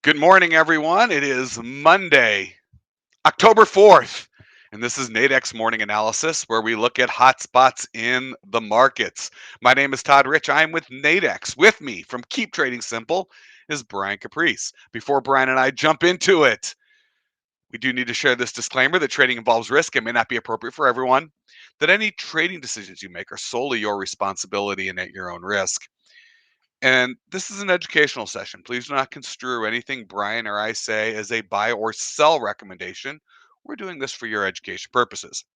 Good morning, everyone. It is Monday, October 4th, and this is Nadex Morning Analysis, where we look at hot spots in the markets. My name is Todd Rich. I am with Nadex. With me from Keep Trading Simple is Brian Caprice. Before Brian and I jump into it, we do need to share this disclaimer that trading involves risk and may not be appropriate for everyone, that any trading decisions you make are solely your responsibility and at your own risk. And this is an educational session. Please do not construe anything Brian or I say as a buy or sell recommendation. We're doing this for your education purposes.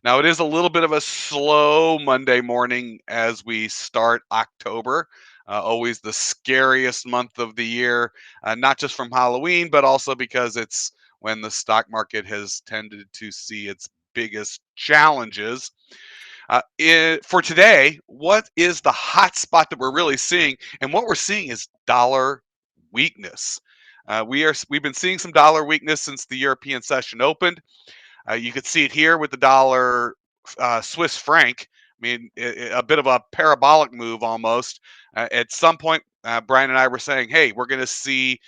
Now, it is a little bit of a slow Monday morning as we start October, always the scariest month of the year, not just from Halloween, but also because it's when the stock market has tended to see its biggest challenges. For today, what is the hot spot that we're really seeing? And what we're seeing is dollar weakness. We've been seeing some dollar weakness since the European session opened. You could see it here with the dollar Swiss franc. I mean, a bit of a parabolic move almost. At some point, Brian and I were saying, hey, we're going to see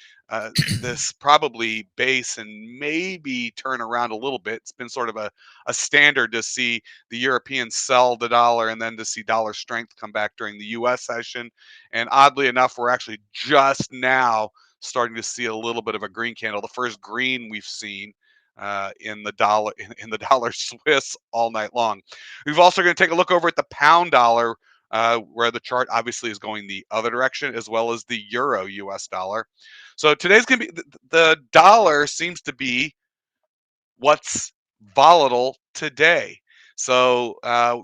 this probably base and maybe turn around a little bit. It's been sort of a standard to see the Europeans sell the dollar and then to see dollar strength come back during the US session. And oddly enough, we're actually just now starting to see a little bit of a green candle, the first green we've seen in the dollar in the dollar Swiss all night long. We've also going to take a look over at the pound dollar, where the chart obviously is going the other direction, as well as the euro US dollar. So today's going to be the dollar seems to be what's volatile today. So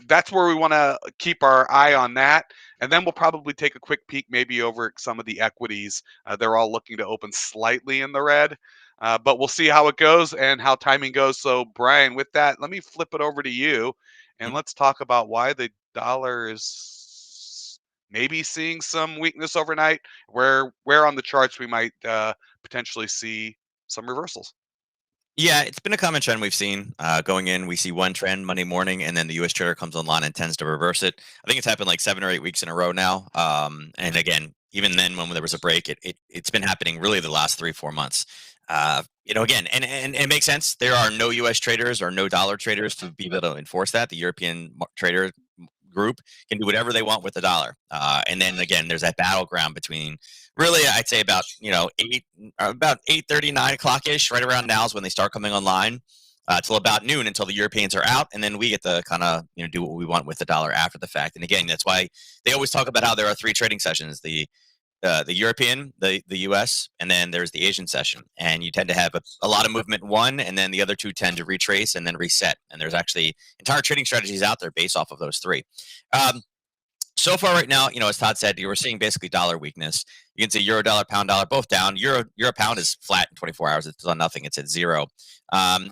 that's where we want to keep our eye on that. And then we'll probably take a quick peek maybe over some of the equities. They're all looking to open slightly in the red, but we'll see how it goes and how timing goes. So, Brian, with that, let me flip it over to you and let's talk about why the dollar is maybe seeing some weakness overnight, where on the charts we might potentially see some reversals. Yeah, it's been a common trend we've seen going in. We see one trend Monday morning, and then the U.S. trader comes online and tends to reverse it. I think it's happened like 7 or 8 weeks in a row now. And again, even then, when there was a break, it's been happening really the last 3 4 months. Again, and it makes sense. There are no U.S. traders or no dollar traders to be able to enforce that. The European trader group can do whatever they want with the dollar. And then again, there's that battleground between really, I'd say about 8:30, 9 o'clock ish, right around now is when they start coming online. Till about noon until the Europeans are out, and then we get to kind of do what we want with the dollar after the fact. And again, that's why they always talk about how there are three trading sessions: the European, the US, and then there's the Asian session. And you tend to have a lot of movement in one, and then the other two tend to retrace and then reset. And there's actually entire trading strategies out there based off of those three. So far right now, as Todd said, you were seeing basically dollar weakness. You can see euro dollar, pound dollar, both down. Euro pound is flat in 24 hours. It's on nothing. It's at zero.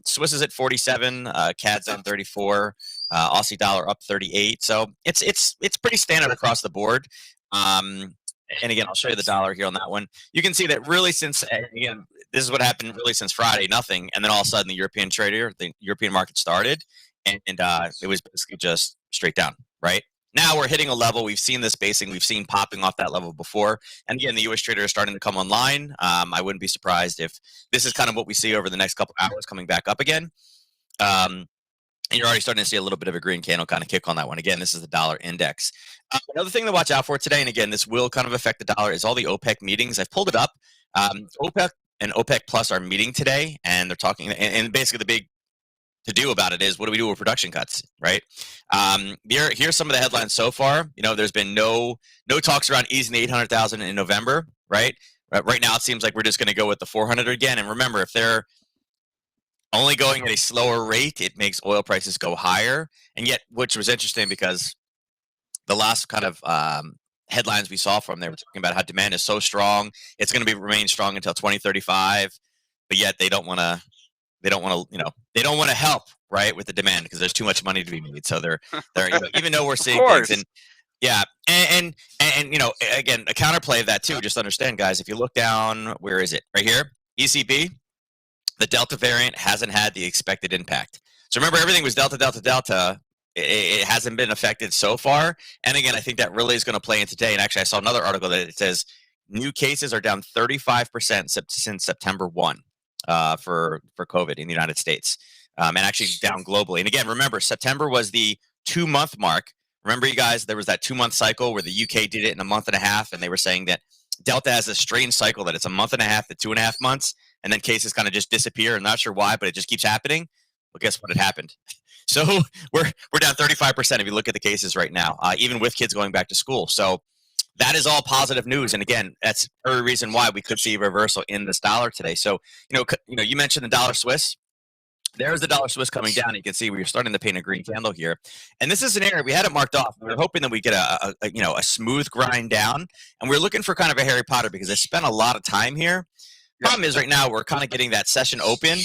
Swiss is at 47. CAD's on 34. Aussie dollar up 38. So it's pretty standard across the board. And again, I'll show you the dollar here on that one. You can see that really since, again, this is what happened really since Friday, nothing. And then all of a sudden the European market started and it was basically just straight down, right? Now we're hitting a level. We've seen this basing. We've seen popping off that level before. And again, the U.S. trader is starting to come online. I wouldn't be surprised if this is kind of what we see over the next couple hours coming back up again. And you're already starting to see a little bit of a green candle kind of kick on that one. Again, this is the dollar index. Another thing to watch out for today, and again, this will kind of affect the dollar, is all the OPEC meetings. I've pulled it up. OPEC and OPEC Plus are meeting today, and they're talking, and basically the big to do about it is, what do we do with production cuts, right? Here's some of the headlines so far. There's been no talks around easing the 800,000 in November, right? Right now, it seems like we're just going to go with the 400 again. And remember, if they're only going at a slower rate, it makes oil prices go higher. And yet, which was interesting because the last kind of headlines we saw from there were talking about how demand is so strong, it's going to remain strong until 2035. But yet they don't want to help, right, with the demand because there's too much money to be made. So they're even though we're seeing things, and yeah, and again, a counterplay of that too. Just understand, guys, if you look down, where is it? Right here, ECB. The Delta variant hasn't had the expected impact. So remember, everything was Delta, Delta, Delta. It hasn't been affected so far. And again, I think that really is going to play in today. And actually, I saw another article that it says new cases are down 35% since September 1 for COVID in the United States, and actually down globally. And again, remember, September was the 2-month mark. Remember, you guys, there was that 2-month cycle where the UK did it in a month and a half, and they were saying that Delta has a strange cycle that it's a month and a half to 2.5 months, and then cases kind of just disappear. I'm not sure why, but it just keeps happening. Well, guess what had happened? So we're down 35% if you look at the cases right now, even with kids going back to school. So that is all positive news. And again, that's a reason why we could see a reversal in this dollar today. So, you mentioned the dollar Swiss. There's the dollar Swiss coming down. You can see we're starting to paint a green candle here. And this is an area we had it marked off. We were hoping that we get a smooth grind down. And we're looking for kind of a Harry Potter because I spent a lot of time here. Problem is right now we're kind of getting that session open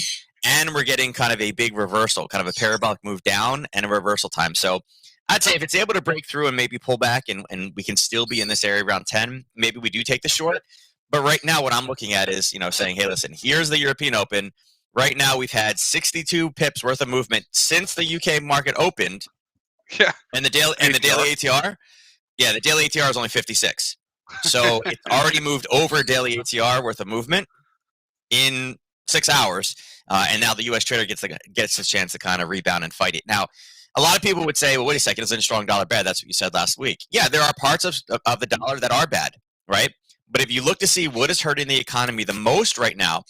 and we're getting kind of a big reversal, kind of a parabolic move down and a reversal time. So I'd say if it's able to break through and maybe pull back and we can still be in this area around 10, maybe we do take the short. But right now what I'm looking at is, saying, hey, listen, here's the European Open. Right now, we've had 62 pips worth of movement since the UK market opened. Yeah. And the daily ATR, the daily ATR is only 56. So it's already moved over daily ATR worth of movement in 6 hours. And now the US trader gets a chance to kind of rebound and fight it. Now, a lot of people would say, well, wait a second, isn't a strong dollar bad? That's what you said last week. Yeah, there are parts of the dollar that are bad, right? But if you look to see what is hurting the economy the most right now,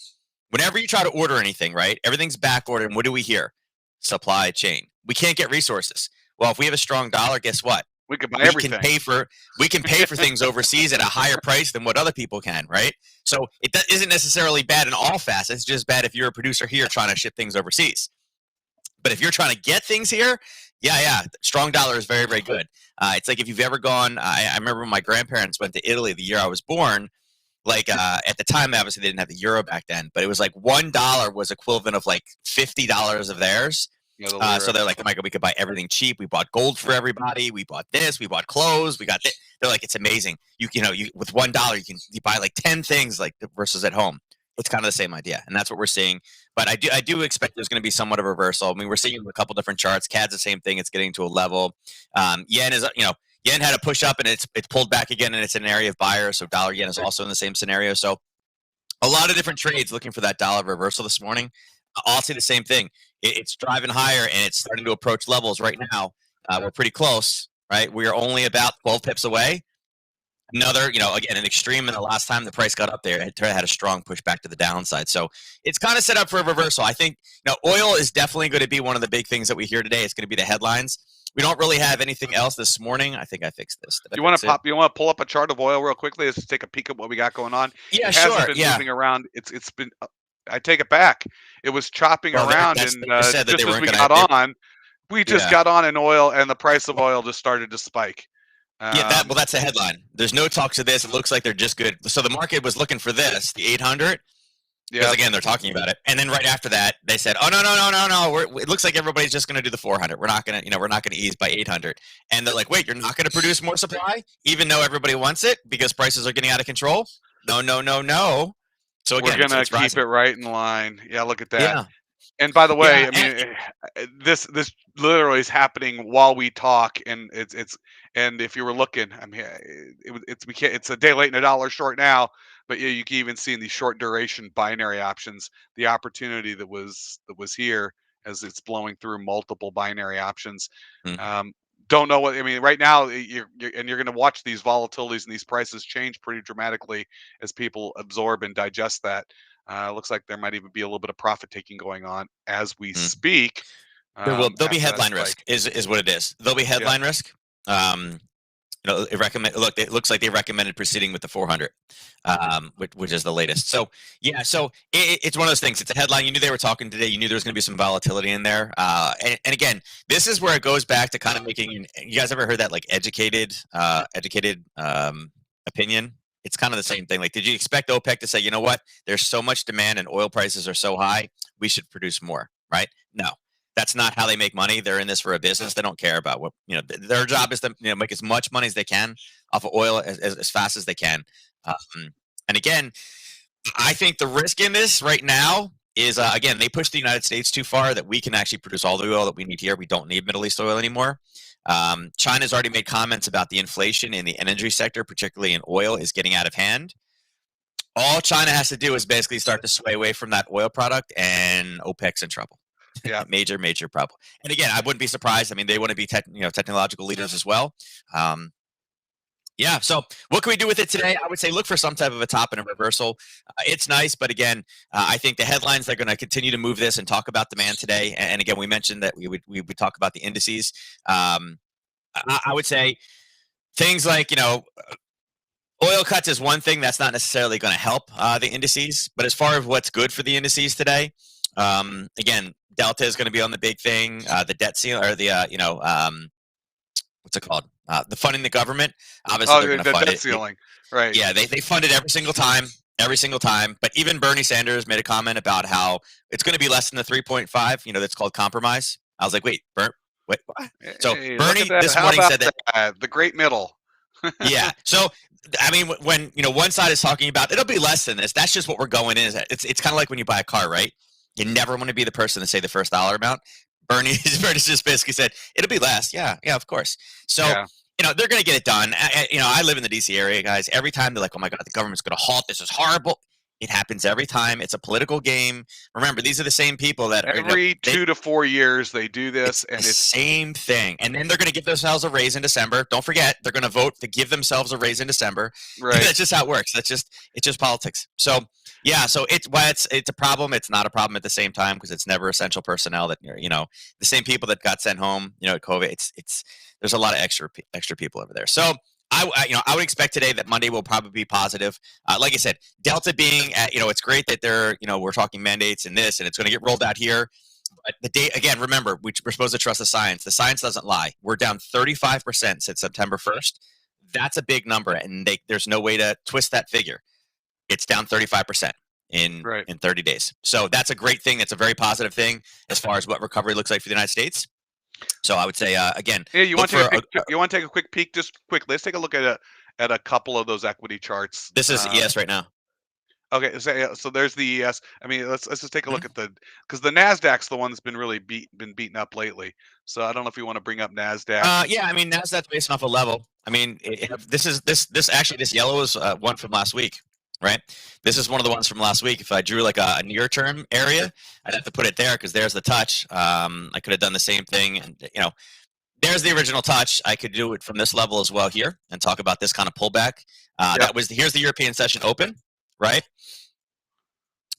whenever you try to order anything, right, everything's back ordered. And what do we hear? Supply chain. We can't get resources. Well, if we have a strong dollar, guess what? We can buy everything. We can pay for things overseas at a higher price than what other people can, right? So it isn't necessarily bad in all facets. It's just bad if you're a producer here trying to ship things overseas. But if you're trying to get things here, strong dollar is very, very good. It's like if you've ever gone, I remember when my grandparents went to Italy the year I was born. Like at the time, obviously they didn't have the euro back then, but it was like $1 was equivalent of like $50 of theirs. So they're like, oh my God, we could buy everything cheap. We bought gold for everybody. We bought this. We bought clothes. We got this. They're like, it's amazing. You with $1 you buy like 10 things like versus at home. It's kind of the same idea, and that's what we're seeing. But I do expect there's going to be somewhat of a reversal. I mean, we're seeing a couple different charts. CAD's the same thing. It's getting to a level. Yen is Yen had a push up and it's pulled back again, and it's an area of buyers. So dollar yen is also in the same scenario. So a lot of different trades looking for that dollar reversal this morning. I'll say the same thing. It's driving higher and it's starting to approach levels right now. We're pretty close, right? We are only about 12 pips away. Another, again, an extreme. And the last time the price got up there, it had a strong push back to the downside. So it's kind of set up for a reversal. I think oil is definitely going to be one of the big things that we hear today. It's going to be the headlines. We don't really have anything else this morning. I think I fixed this. You want to pull up a chart of oil real quickly? Let's take a peek at what we got going on. Yeah, it sure. hasn't been moving around. It's been. I take it back. It was chopping around, and just as we got on, we just got on in oil, and the price of oil just started to spike. That's the headline. There's no talk to this. It looks like they're just good. So the market was looking for this, the 800. Because again, they're talking about it, and then right after that, they said, "Oh no! It looks like everybody's just going to do the 400. We're not going to ease by 800." And they're like, "Wait, you're not going to produce more supply, even though everybody wants it because prices are getting out of control?" No. So again, we're going to keep it right in line. Yeah, look at that. Yeah. And by the way, this literally is happening while we talk, and it's and if you were looking, it's a day late and a dollar short now. But you can even see in these short duration binary options the opportunity that was here as it's blowing through multiple binary options. Don't know what right now. You're going to watch these volatilities and these prices change pretty dramatically as people absorb and digest that. Looks like there might even be a little bit of profit taking going on as we speak. There'll be headline risk is what it is. There'll be headline risk. It looks like they recommended proceeding with the 400, which is the latest. So it's one of those things. It's a headline. You knew they were talking today. You knew there was going to be some volatility in there. And again, this is where it goes back to kind of making. You guys ever heard that like educated opinion? It's kind of the same thing. Like, did you expect OPEC to say, you know what? There's so much demand and oil prices are so high, we should produce more, right? No. That's not how they make money. They're in this for a business. They don't care about what, their job is to make as much money as they can off of oil as fast as they can. And again, I think the risk in this right now is, again, they push the United States too far that we can actually produce all the oil that we need here. We don't need Middle East oil anymore. China's already made comments about the inflation in the energy sector, particularly in oil, is getting out of hand. All China has to do is basically start to sway away from that oil product, and OPEC's in trouble. Yeah. Major problem. And again, I wouldn't be surprised. I mean, they want to be technological leaders as well. Um, yeah. So, what can we do with it today? I would say look for some type of a top and a reversal. It's nice, but again, I think the headlines are going to continue to move this and talk about demand today. And again, we mentioned that we would talk about the indices. I would say things like oil cuts is one thing that's not necessarily going to help the indices, but as far as what's good for the indices today, again, Delta is going to be on the big thing. The debt ceiling, or the what's it called? The funding the government. Obviously, Oh, they're going to the fund debt it. ceiling. Right. Yeah, they fund it every single time. Every single time. But even Bernie Sanders made a comment about how it's going to be less than the 3.5. That's called compromise. I was like, wait, wait, what? So Hey, look at Bernie that. this How morning about said that. that? The great middle. Yeah. So I mean, when one side is talking about it'll be less than this. That's just what we're going in. It's kind of like when you buy a car, right? You never want to be the person to say the first dollar amount. Bernie just basically said it'll be less. Yeah, yeah, of course. So Yeah. they're going to get it done. I live in the DC area, guys. Every time they're like, "Oh my God, the government's going to halt. This is horrible." It happens every time. It's a political game. Remember, these are the same people that Every they 2 to 4 years they do this, it's the and it's same thing. And then they're going to give themselves a raise in December. Don't forget, they're going to vote to give themselves a raise in December. right. That's just how it works. It's just politics. So yeah, so it's a problem. It's not a problem at the same time because it's never essential personnel that the same people that got sent home. COVID. It's there's a lot of extra people over there. So. I would expect today that Monday will probably be positive. Like I said, Delta being, it's great that we're talking mandates and this, and it's going to get rolled out here. But the day again, remember, we're supposed to trust the science. The science doesn't lie. We're down 35% since September 1st. That's a big number, and there's no way to twist that figure. It's down 35% in Right. 30 days. So that's a great thing. That's a very positive thing as far as what recovery looks like for the United States. So I would say again, Yeah, you look want to for take a quick, you want to take a quick peek, just quickly. Let's take a look at a couple of those equity charts. this is ES right now. Okay, so there's the ES. I mean, let's just take a look Mhm. at because the Nasdaq's the one that's been really been beaten up lately. So I don't know if you want to bring up Nasdaq. Yeah, I mean that's based off a level. I mean, this actually this yellow is one from last week, right? This is one of the ones from last week. If I drew like a near term area, I'd have to put it there because there's the touch. I could have done the same thing, and there's the original touch. I could do it from this level as well here and talk about this kind of pullback. Yep. Here's the European session open, right?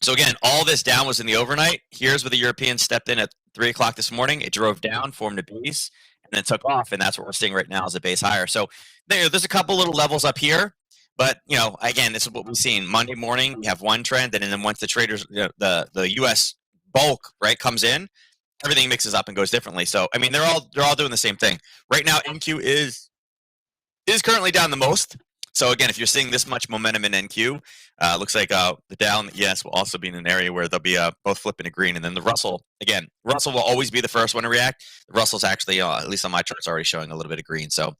So again, all this down was in the overnight. Here's where the Europeans stepped in at 3 o'clock this morning. It drove down, formed a base, and then took off. And that's what we're seeing right now as a base higher. So there's a couple little levels up here. But again, this is what we've seen. Monday morning, we have one trend, and then once the traders, the U.S. bulk right comes in, everything mixes up and goes differently. So I mean, they're all doing the same thing right now. NQ is currently down the most. So again, if you're seeing this much momentum in NQ, looks like the Dow and the ES will also be in an area where they'll be both flipping to green. And then the Russell, again, Russell will always be the first one to react. The Russell's actually, at least on my charts, already showing a little bit of green. So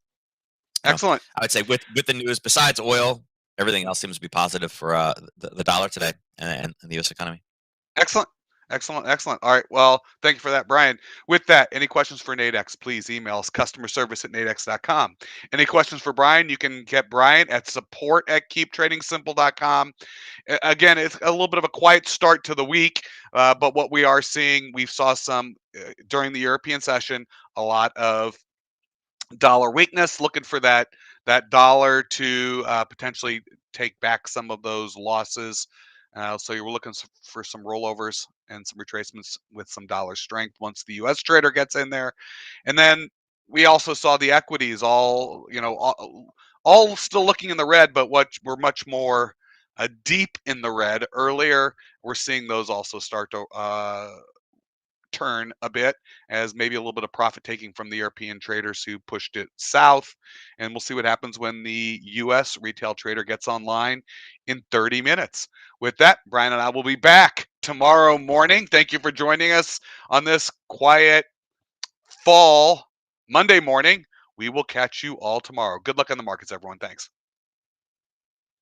Excellent. I would say with the news, besides oil, everything else seems to be positive for the dollar today and the U.S. economy. Excellent. Excellent. All right. Well, thank you for that, Brian. With that, any questions for Nadex, please email us customerservice@nadex.com. Any questions for Brian, you can get Brian at support@keeptradingsimple.com. Again, it's a little bit of a quiet start to the week, but what we are seeing, we saw some during the European session, a lot of dollar weakness, looking for that dollar to potentially take back some of those losses. So you were looking for some rollovers and some retracements with some dollar strength once the U.S. trader gets in there, and then we also saw the equities all still looking in the red, but what were much more deep in the red earlier. We're seeing those also start to turn a bit as maybe a little bit of profit taking from the European traders who pushed it south. And we'll see what happens when the US retail trader gets online in 30 minutes. With that, Brian and I will be back tomorrow morning. Thank you for joining us on this quiet fall Monday morning. We will catch you all tomorrow. Good luck on the markets, everyone. Thanks.